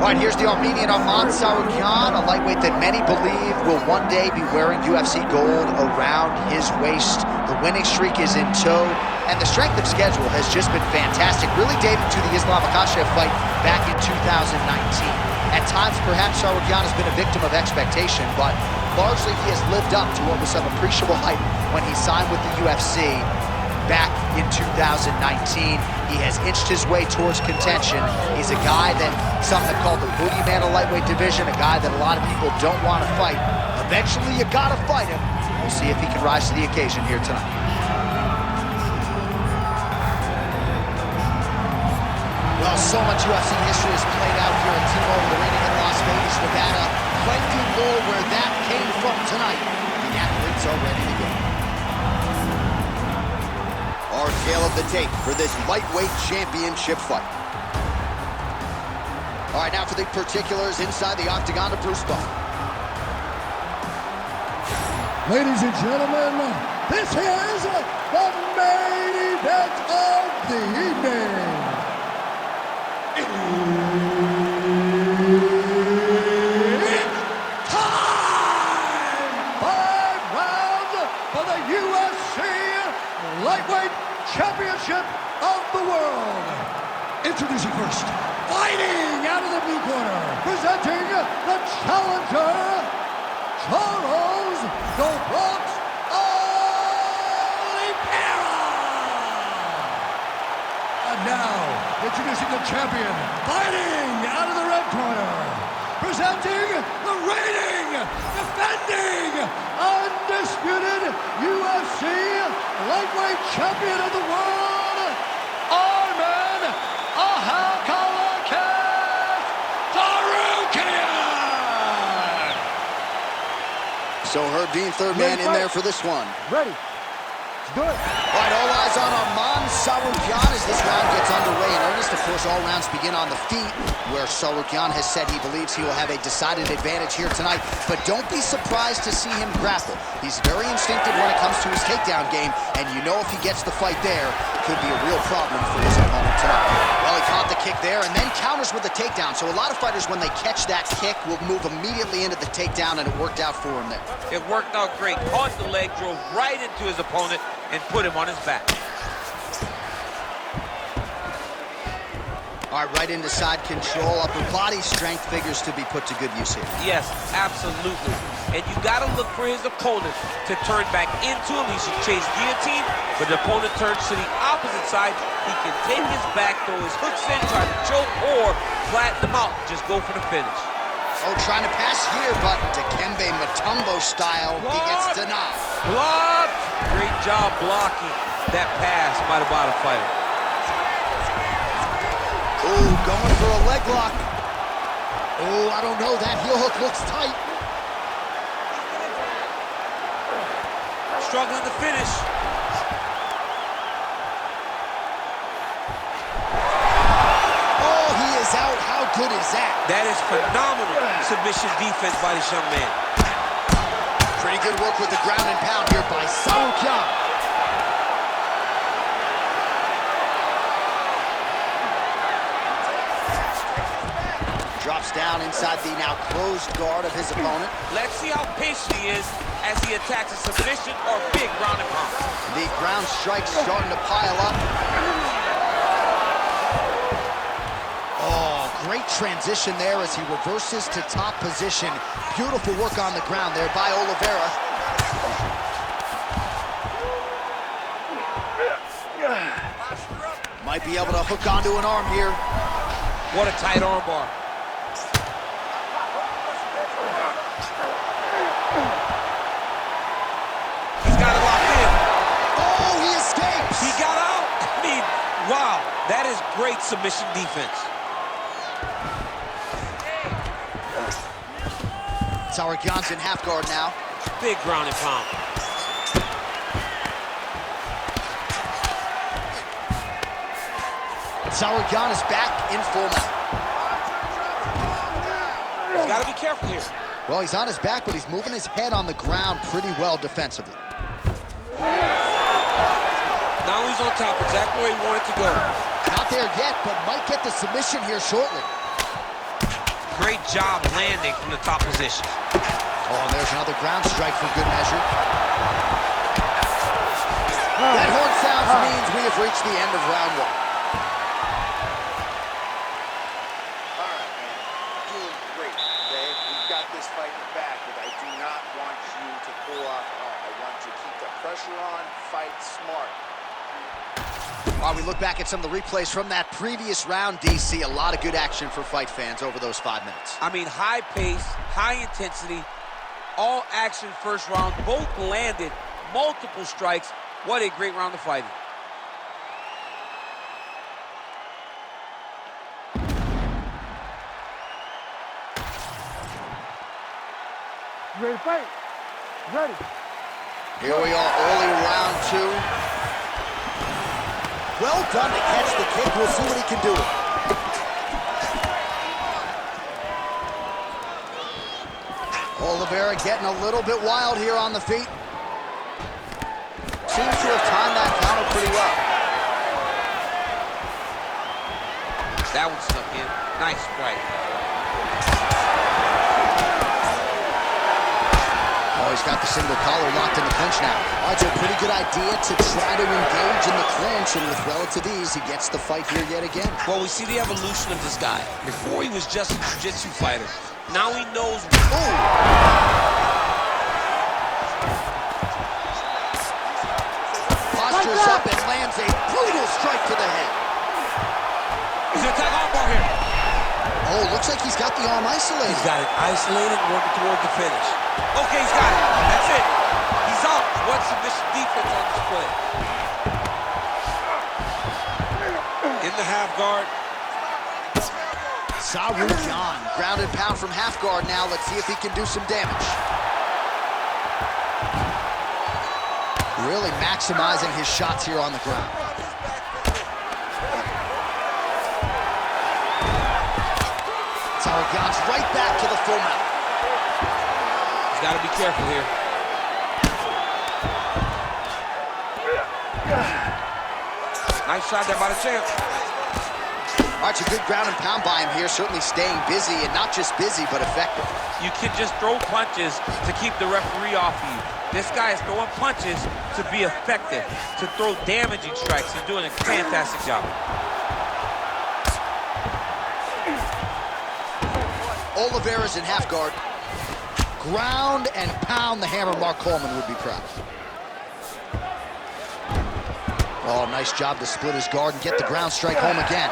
All right, here's the Armenian Arman, a lightweight that many believe will one day be wearing UFC gold around his waist. The winning streak is in tow, and the strength of schedule has just been fantastic, really dating to the Islam Makhachev fight back in 2019. At times, perhaps Tsarukyan has been a victim of expectation, but largely he has lived up to what was some appreciable hype when he signed with the UFC back in 2019. He has inched his way towards contention. He's a guy that some have called the boogeyman of lightweight division, a guy that a lot of people don't want to fight. Eventually, you gotta fight him. We'll see if he can rise to the occasion here tonight. Well, so much UFC history has played out here at T-Mobile Arena in Las Vegas, Nevada. Plenty more where that came from tonight. The athletes are ready to go. Our tale of the tape for this lightweight championship fight. All right, now for the particulars inside the octagon to Bruce Buffer. Ladies and gentlemen, this is the main event of the evening. It's time! 5 rounds for the UFC Lightweight Championship of the world. Introducing first, fighting out of the blue corner, presenting the challenger, Charles Oliveira. And now, introducing the champion, fighting out of the red corner, presenting the reigning, defending, undisputed UFC lightweight champion of the world, Arman Tsarukyan. So Herb Dean, third man in there for this one. Ready. Let's do it. All right, all eyes on Arman Tsarukyan as this round gets underway in earnest. Of course, all rounds begin on the feet, where Tsarukyan has said he believes he will have a decided advantage here tonight. But don't be surprised to see him grapple. He's very instinctive when it comes to his takedown game, and you know if he gets the fight there, it could be a real problem for his opponent tonight. Well, he caught the kick there and then counters with the takedown. So a lot of fighters, when they catch that kick, will move immediately into the takedown, and it worked out for him there. It worked out great. Caught the leg, drove right into his opponent, and put him on his back. All right, right into side control. Upper body strength figures to be put to good use here. Yes, absolutely. And you got to look for his opponent to turn back into him. He should chase guillotine, but the opponent turns to the opposite side. He can take his back, throw his hooks in, try to choke, or flatten him out. Just go for the finish. Oh, trying to pass here, but Dikembe Mutombo style, he gets denied. Blocked! Great job blocking that pass by the bottom fighter. Oh, going for a leg lock. Oh, I don't know, that heel hook looks tight. Struggling to finish. Oh, he is out. How good is that? That is phenomenal submission defense by this young man. Pretty good work with the ground and pound here by Tsarukyan. Drops down inside the now closed guard of his opponent. Let's see how patient he is as he attacks a submission or big ground and pound. The ground strikes starting to pile up. Oh, great transition there as he reverses to top position. Beautiful work on the ground there by Oliveira. Might be able to hook onto an arm here. What a tight arm bar. He's got it locked in. Oh, he escapes. He got out. I mean, wow, that is great submission defense. Tsarukyan's in half guard now. Big ground and pound. Tsarukyan is back in full mount. He's got to be careful here. Well, he's on his back, but he's moving his head on the ground pretty well defensively. Now he's on top, exactly where he wanted to go. Not there yet, but might get the submission here shortly. Great job landing from the top position. Oh, and there's another ground strike for good measure. That horn sounds means we have reached the end of round one. All right, man. Doing great, okay? We've got this fight in the back, but I do not want you to pull off at all. I want you to keep the pressure on, fight smart. While we look back at some of the replays from that previous round, DC, a lot of good action for fight fans over those 5 minutes. I mean, high pace, high intensity, all action first round. Both landed multiple strikes. What a great round of fighting. Ready to fight? Ready. Here we are, early round 2. Well done to catch the kick. We'll see what he can do. Oliveira getting a little bit wild here on the feet. Seems to have timed that counter pretty well. That one snuck in. Nice strike. Oh, he's got the single collar locked in the clinch now. All right, so a pretty good idea to try to engage in the clinch, and with relative ease, he gets the fight here yet again. Well, we see the evolution of this guy. Before he was just a jiu-jitsu fighter. Now he knows. Ooh. Postures up and lands a brutal strike to the head. He's gonna attack Arman here. Oh, looks like he's got the arm isolated. He's got it isolated, working toward the finish. Okay, he's got it. That's it. He's out. What submission defense on display? In the half guard. Tsarukyan, ground and pound from half guard now. Let's see if he can do some damage. Really maximizing his shots here on the ground. Tsarukyan's right back to the full mount. He's got to be careful here. Nice shot there by the champ. All right, a good ground and pound by him here, certainly staying busy, and not just busy, but effective. You can just throw punches to keep the referee off of you. This guy is throwing punches to be effective, to throw damaging strikes. He's doing a fantastic job. Oliveira's in half guard. Ground and pound, the hammer. Mark Coleman would be proud. Oh, nice job to split his guard and get the ground strike home again.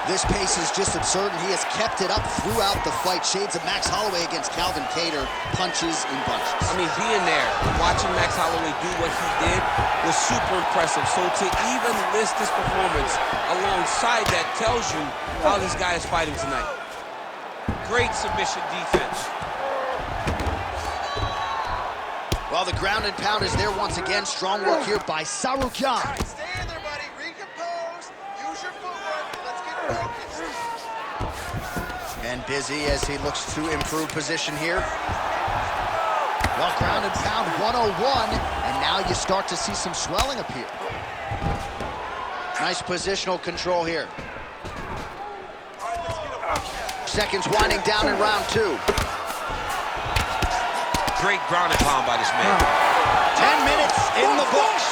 This pace is just absurd, and he has kept it up throughout the fight. Shades of Max Holloway against Calvin Kattar, punches in bunches. I mean, being there, watching Max Holloway do what he did was super impressive. So to even list this performance alongside that tells you how this guy is fighting tonight. Great submission defense. Well, the ground and pound is there once again. Strong work here by Tsarukyan. All right, stay in there, buddy. Recompose. Use your footwork. Let's get focused. And busy as he looks to improve position here. Well, ground and pound 101, and now you start to see some swelling appear. Nice positional control here. Seconds winding down in round 2. Great ground and pound by this man. 10 minutes in the books.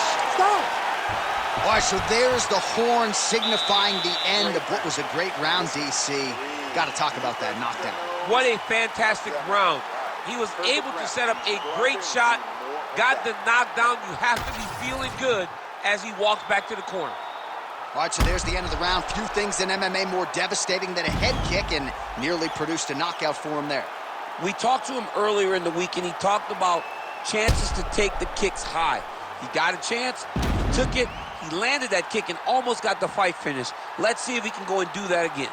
All right, so there's the horn signifying the end of what was a great round, DC. Got to talk about that knockdown. What a fantastic round. He was able to set up a great shot, got the knockdown. You have to be feeling good as he walks back to the corner. All right, so there's the end of the round. Few things in MMA more devastating than a head kick, and nearly produced a knockout for him there. We talked to him earlier in the week, and he talked about chances to take the kicks high. He got a chance, he took it, he landed that kick, and almost got the fight finished. Let's see if he can go and do that again.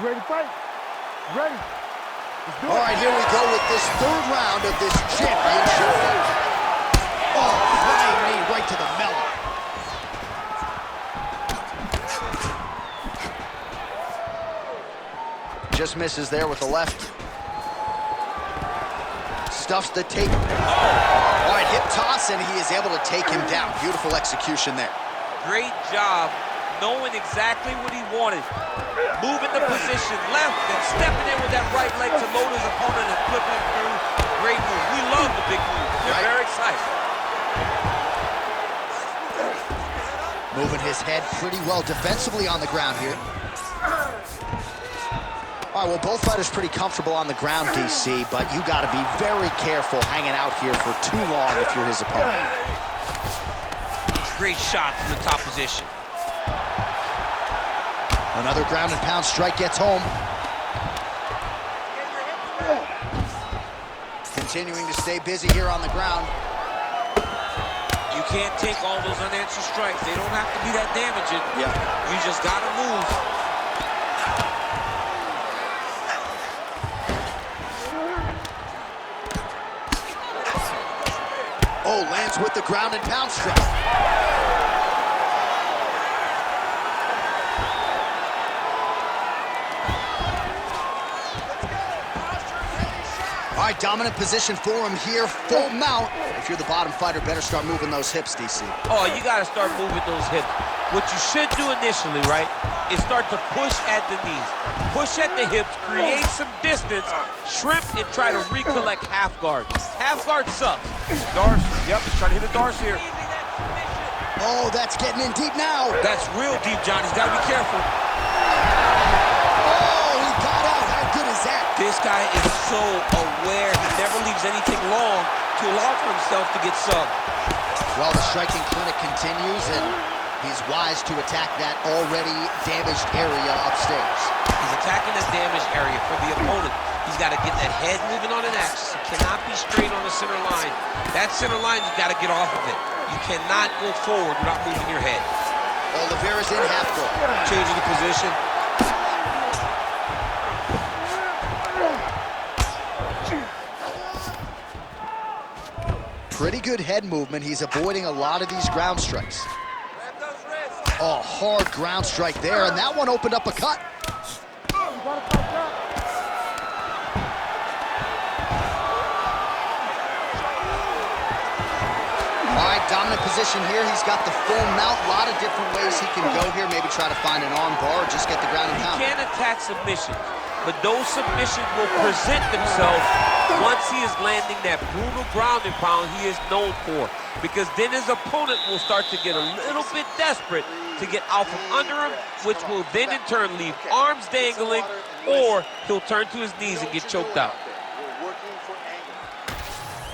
Ready to fight? Ready. All right, here we go with this third round of this championship fight. Oh, flying knee right to the melon. Just misses there with the left. stuffs the tape. All right, hip toss, and he is able to take him down. Beautiful execution there. Great job knowing exactly what he wanted. Moving the position left and stepping in with that right leg to load his opponent and flip him through. Great move. We love the big move. They're very excited. Moving his head pretty well defensively on the ground here. All right, well, both fighters pretty comfortable on the ground, DC, but you got to be very careful hanging out here for too long if you're his opponent. Great shot from the top position. Another ground and pound strike gets home. Continuing to stay busy here on the ground. You can't take all those unanswered strikes. They don't have to be that damaging. Yeah. You just got to move. Oh, lands with the ground and pound strike. All right, dominant position for him here, full mount. If you're the bottom fighter, better start moving those hips, DC. Oh, you got to start moving those hips. What you should do initially, right, is start to push at the knees. Push at the hips, create some distance, shrimp, and try to recollect half guard. Half guard sucks. Darce, yep, he's trying to hit a Darce here. Oh, that's getting in deep now. That's real deep, John. He's got to be careful. Oh, he got out. How good is that? This guy is so aware. He never leaves anything long to allow for himself to get subbed. Well, the striking clinic continues, and he's wise to attack that already damaged area upstairs. He's attacking that damaged area for the opponent. He's got to get that head moving on an axis. He cannot be straight on the center line. That center line, you got to get off of it. You cannot go forward without moving your head. Oliveira's in half guard. Changing the position. Pretty good head movement. He's avoiding a lot of these ground strikes. Oh, hard ground strike there, and that one opened up a cut. All right, dominant position here. He's got the full mount. A lot of different ways he can go here. Maybe try to find an arm bar or just get the ground and pound. He can attack submissions, but those submissions will present themselves once he is landing that brutal ground and pound he is known for. Because then his opponent will start to get a little bit desperate to get out from under him, which will then in turn leave arms dangling, or he'll turn to his knees and get choked out.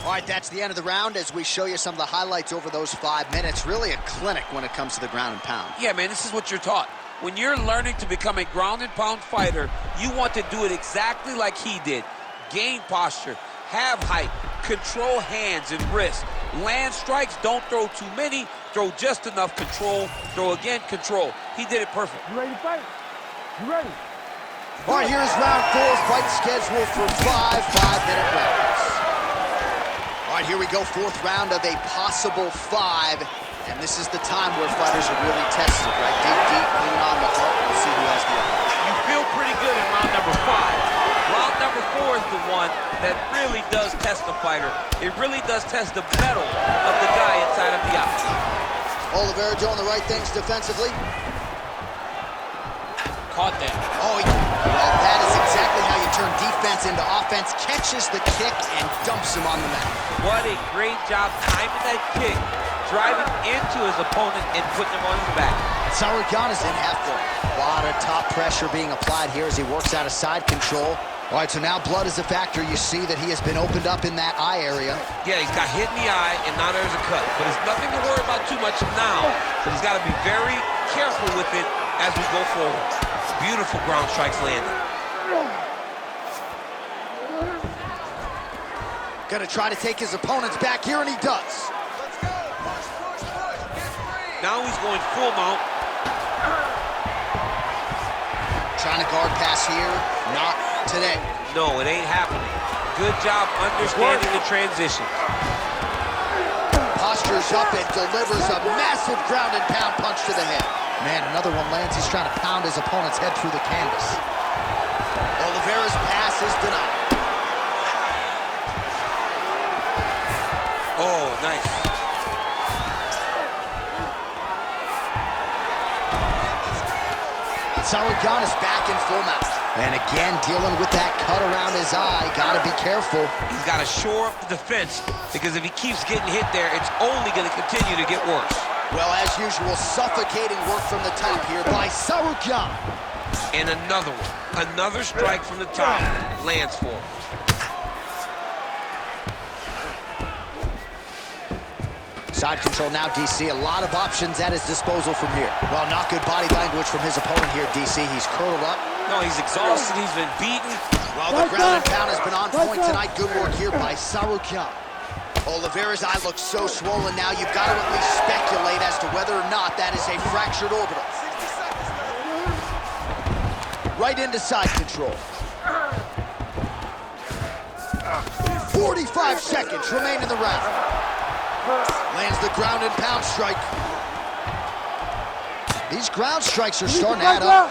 All right, that's the end of the round as we show you some of the highlights over those 5 minutes. Really a clinic when it comes to the ground and pound. Yeah, man, this is what you're taught. When you're learning to become a ground and pound fighter, you want to do it exactly like he did. Gain posture, have height, control hands and wrists. Land strikes, don't throw too many, throw just enough, control, throw again, control. He did it perfect. You ready to fight? You ready? All right, here's round 4, fight scheduled for 5 5-minute rounds. All right, here we go, 4th round of a possible 5. And this is the time where fighters are really tested, right? Dig deep, lean on the heart, we'll see who has the upper. You feel pretty good in round number 5. Round number 4 is the one that really does test the fighter. It really does test the mettle of the guy inside of the octagon. Oliveira doing the right things defensively. Caught that. Oh, well, that is exactly how you turn defense into offense. Catches the kick and dumps him on the mat. What a great job timing that kick, driving into his opponent and putting him on his back. Tsarukyan is in half guard. A lot of top pressure being applied here as he works out of side control. All right, so now blood is a factor. You see that he has been opened up in that eye area. Yeah, he's got hit in the eye, and now there's a cut. But it's nothing to worry about too much now. But he's got to be very careful with it as we go forward. Beautiful ground strikes landed. Gonna try to take his opponents back here, and he does. Now he's going full mount. Trying to guard pass here, not today. No, it ain't happening. Good job understanding the transition. Postures up and delivers a massive ground and pound punch to the head. Man, another one lands. He's trying to pound his opponent's head through the canvas. Oliveira's pass is denied. Tsarukyan is back in full mount. And again, dealing with that cut around his eye. Gotta be careful. He's got to shore up the defense, because if he keeps getting hit there, it's only going to continue to get worse. Well, as usual, suffocating work from the top here by Tsarukyan. And another one. Another strike from the top lands for him. Side control now, DC. A lot of options at his disposal from here. Well, not good body language from his opponent here, DC. He's curled up. No, he's exhausted. He's been beaten. Well, the ground and pound has been on point tonight. Good work here by Tsarukyan. Oliveira's eye looks so swollen now. You've got to at least speculate as to whether or not that is a fractured orbital. Right into side control. 45 seconds remain in the round. Lands the ground and pound strike. These ground strikes are starting to add up.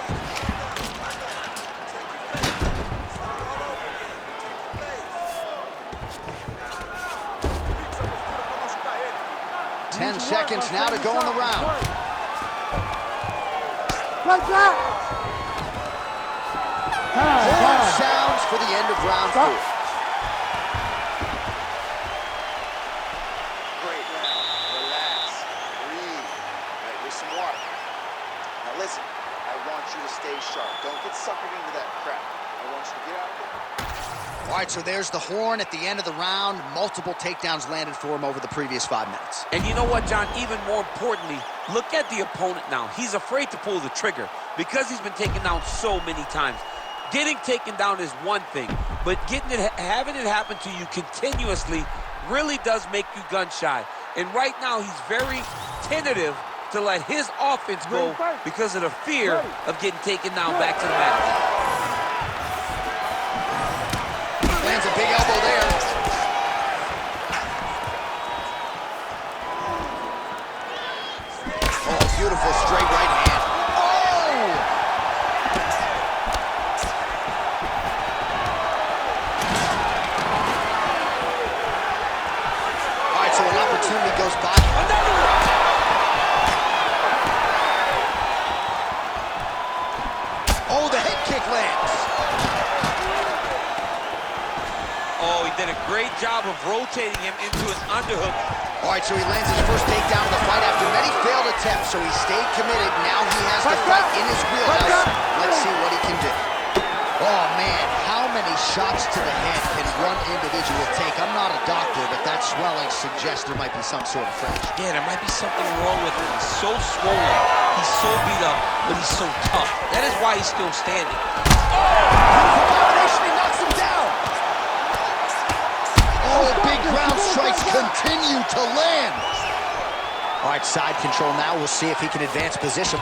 Ten seconds now to go in the round. Horn sounds for the end of round 4. Great round. Relax. Breathe. All right, here's some water. Now listen, I want you to stay sharp. Don't get suckered into that crap. I want you to get out there. All right, so there's the horn at the end of the round. Multiple takedowns landed for him over the previous 5 minutes. And you know what, John? Even more importantly, look at the opponent now. He's afraid to pull the trigger because he's been taken down so many times. Getting taken down is one thing, but having it happen to you continuously really does make you gun shy. And right now, he's very tentative to let his offense go because of the fear of getting taken down back to the mat. Lands a big elbow there. Oh, beautiful straight right hand. Oh! All right, so an opportunity goes by. Another one! Oh, the head kick lands. Oh, he did a great job of rotating him into an underhook. All right, so he lands his first takedown of the fight after many failed attempts, so he stayed committed. Now he has the fight in his wheelhouse. Let's see what he can do. Oh, man, how many shots to the head can one individual take? I'm not a doctor, but that swelling suggests there might be some sort of fracture. Yeah, there might be something wrong with him. He's so swollen, he's so beat up, but he's so tough. That is why he's still standing. Beautiful combination, he knocks him down. Oh, big ground strikes continue to land. All right, side control now. We'll see if he can advance position.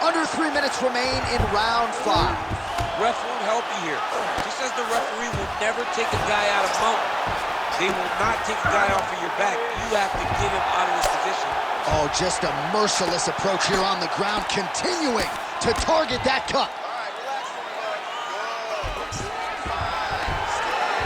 Under 3 minutes remain in round 5. Ref won't help you here. Just as the referee will never take a guy out of mount, they will not take a guy off of your back. You have to get him out of this position. Oh, just a merciless approach here on the ground, continuing to target that cut.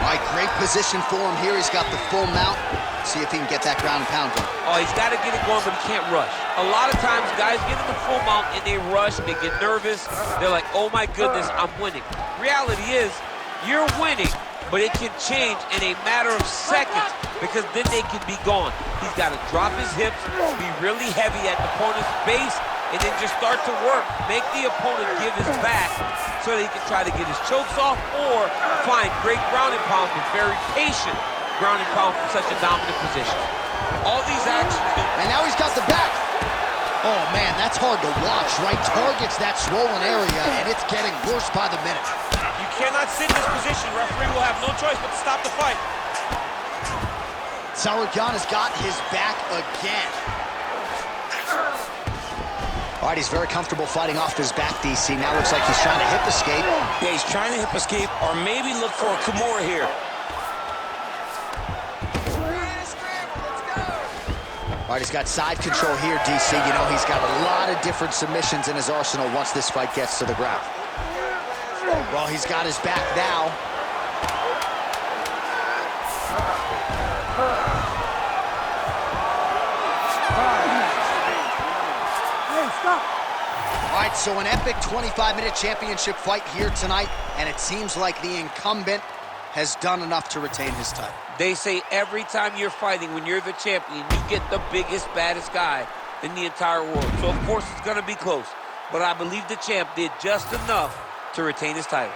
All right, great position for him here. He's got the full mount. See if he can get that ground and pound going. Oh, he's got to get it going, but he can't rush. A lot of times, guys get in the full mount and they rush, they get nervous. They're like, oh my goodness, I'm winning. Reality is, you're winning, but it can change in a matter of seconds because then they can be gone. He's got to drop his hips, be really heavy at the opponent's base, and then just start to work. Make the opponent give his back so that he can try to get his chokes off or find great ground and pound, but very patient ground and pound from such a dominant position. All these actions do. And now he's got the back. Oh, man, that's hard to watch, right? Targets that swollen area, and it's getting worse by the minute. You cannot sit in this position. Referee will have no choice but to stop the fight. Tsarukyan has got his back again. All right, he's very comfortable fighting off his back, DC. Now looks like he's trying to hip escape. Yeah, he's trying to hip escape or maybe look for a Kimura here. All right, he's got side control here, DC. You know, he's got a lot of different submissions in his arsenal once this fight gets to the ground. Well, he's got his back now. All right, so an epic 25-minute championship fight here tonight, and it seems like the incumbent has done enough to retain his title. They say every time you're fighting, when you're the champion, you get the biggest, baddest guy in the entire world. So, of course, it's going to be close. But I believe the champ did just enough to retain his title.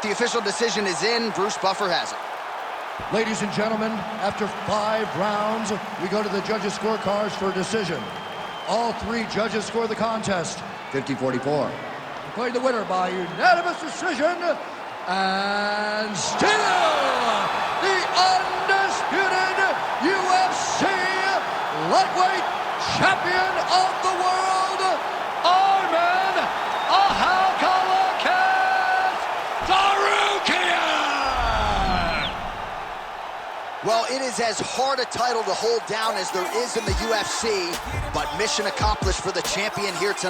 The official decision is in. Bruce Buffer has it. Ladies and gentlemen, after 5 rounds, we go to the judges' scorecards for a decision. All 3 judges score the contest 50-44. Declared the winner by unanimous decision, and still the undisputed UFC lightweight champion of the world, Arman Tsarukyan! Well, it is as hard a title to hold down as there is in the UFC, but mission accomplished for the champion here tonight.